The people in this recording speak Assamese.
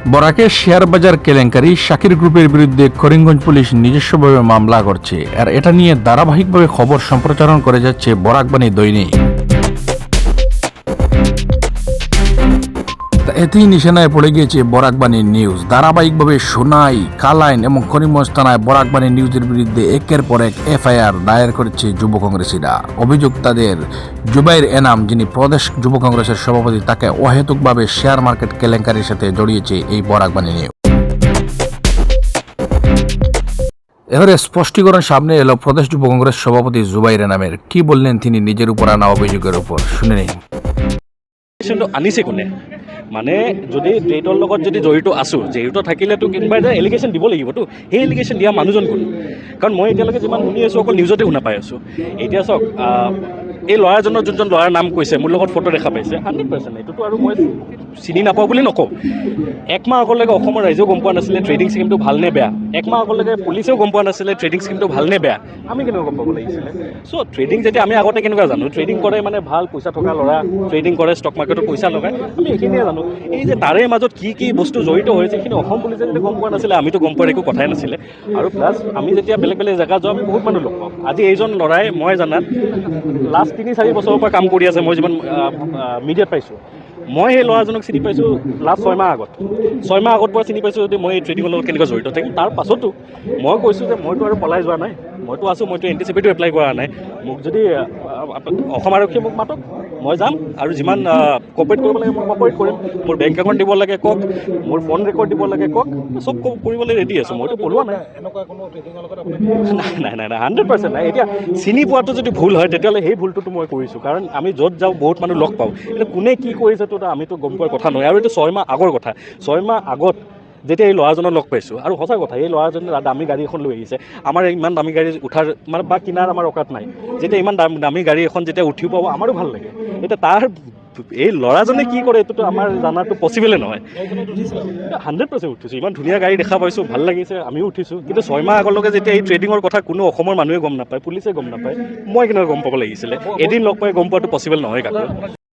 বরাকের শেয়ার বাজার কেলেঙ্কারি শাকির গ্রুপের বিরুদ্ধে করিমগঞ্জ পুলিশ নিজস্বভাবে মামলা করছে আর এটা নিয়ে ধারাবাহিকভাবে খবর সম্প্রচারণ করে যাচ্ছে বরাকবাণী দৈনিক। এতেই নিশানায় পড়ে গিয়েছে বরাকবাণী নিউজ। ধারাবাহিকভাবে সোনাই, কালাইন এবং করিমগঞ্জ থানায় বরাকবাণী নিউজের বিরুদ্ধে একের পর এক এফআইআর দায়ের করেছে যুব কংগ্রেসীরা। অভিযুক্তদের জুবাইর এনাম, যিনি প্রদেশ যুব কংগ্রেসের সভাপতি, তাকে অহেতুকভাবে শেয়ার মার্কেট কেলেঙ্কারির সাথে জড়িয়েছে এই বরাকবাণী নিউজ। এবারে স্পষ্টীকরণ সামনে এলো প্রদেশ যুব কংগ্রেস সভাপতি জুবাইর এনামের। কি বললেন তিনি নিজের উপর আনা অভিযোগের উপর, শুনে নিন। আনিছে কোনে মানে যদি ডেটৰ লগত যদি জড়িত আছোঁ, জড়িত থাকিলেতো কোনোবা এটা এলিগেশ্যন দিব লাগিবতো। সেই এলিগেশ্যন দিয়া মানুহজন কোন? কাৰণ মই এতিয়ালৈকে যিমান শুনি আছোঁ অকল নিউজতে শুনা পাই আছোঁ। এতিয়া চাওক, এই ল'ৰাজনৰ যোনজন ল'ৰাৰ নাম কৈছে, মোৰ লগত ফটো দেখা পাইছে, 100% এইটোতো আৰু মই চিনি নাপাওঁ বুলি নকওঁ। একমাহ আগলৈকে অসমৰ ৰাইজেও গম পোৱা নাছিলে ট্ৰেডিং স্কিমটো ভাল নে বেয়া। একমাহ আগলৈকে পুলিচেও গম পোৱা নাছিলে ট্ৰেডিং স্কিমটো ভাল নে বেয়া। আমি কেনেকৈ গম পাব লাগিছিলে? চ' ট্ৰেডিং যেতিয়া আমি আগতে কেনেকুৱা জানো, ট্ৰেডিং কৰে মানে ভাল পইচা থকা ল'ৰা, ট্ৰেডিং কৰে ষ্টক মাৰ্কেটত পইচা লগায়, আমি এইখিনিয়ে জানো। এই যে তাৰে মাজত কি কি বস্তু জড়িত হৈছে সেইখিনি অসম পুলিচে যেতিয়া গম পোৱা নাছিলে, আমিতো গম পোৱাৰ একো কথাই নাছিলে। আৰু প্লাছ আমি যেতিয়া বেলেগ বেলেগ জেগা যাওঁ আমি বহুত মানুহ লগ পাওঁ। আজি এইজন ল'ৰাই মই জানাত লাষ্ট 3-4 বছৰৰ পৰা কাম কৰি আছে, মই যিমান মিডিয়াত পাইছোঁ। মই সেই ল'ৰাজনক চিনি পাইছোঁ লাষ্ট 6 মাহ আগত। 6 মাহ আগত পৰা চিনি পাইছোঁ যদি মই এই ট্ৰেডিঙৰ লগত কেনেকৈ জড়িত থাকিম। তাৰ পাছতো মই কৈছোঁ যে মইতো আৰু পলাই যোৱা নাই, মইতো আছোঁ, মইতো এণ্টিচিপেটো এপ্লাই কৰা নাই। মোক যদি অসম আৰক্ষীয়ে মোক মাতক, মই যাম আৰু যিমান কপাৰেট কৰিব লাগে মই কপাৰেট কৰিম। মোৰ বেংক একাউণ্ট দিব লাগে কওক, মোৰ ফোন ৰেকৰ্ড দিব লাগে কওক, চব কৰিবলৈ ৰেডি আছোঁ। মইতো পলোৱা নাই। নাই নাই নাই 100% নাই। এতিয়া চিনি পোৱাটো যদি ভুল হয় তেতিয়াহ'লে সেই ভুলটোতো মই কৰিছোঁ। কাৰণ আমি য'ত যাওঁ বহুত মানুহ লগ পাওঁ, এতিয়া কোনে কি কৰিছেতো আমিতো গম পোৱাৰ কথা নহয়। আৰু এইটো 6 মাহ আগৰ কথা। 6 মাহ আগত যেতিয়া এই ল'ৰাজনক লগ পাইছোঁ, আৰু সঁচা কথা এই ল'ৰাজনে দামী গাড়ী এখন লৈ আহিছে। আমাৰ ইমান দামী গাড়ী উঠাৰ মানে বা কিনাৰ আমাৰ অকাত নাই। যেতিয়া ইমান দামী গাড়ী এখন যেতিয়া উঠি পাব আমাৰো ভাল লাগে। এতিয়া তাৰ এই ল'ৰাজনে কি কৰে এইটোতো আমাৰ জানাটো পচিবলে নহয়। 100% উঠিছোঁ, ইমান ধুনীয়া গাড়ী দেখা পাইছোঁ, ভাল লাগিছে, আমিও উঠিছোঁ। কিন্তু 6 মাহ আগলৈকে যেতিয়া এই ট্ৰেডিঙৰ কথা কোনো অসমৰ মানুহে গম নাপায়, পুলিচে গম নাপায়, মই কেনেকৈ গম পাব লাগিছিলে? এদিন লগ পাই গম পোৱাটো পচিবল নহয় কাকো।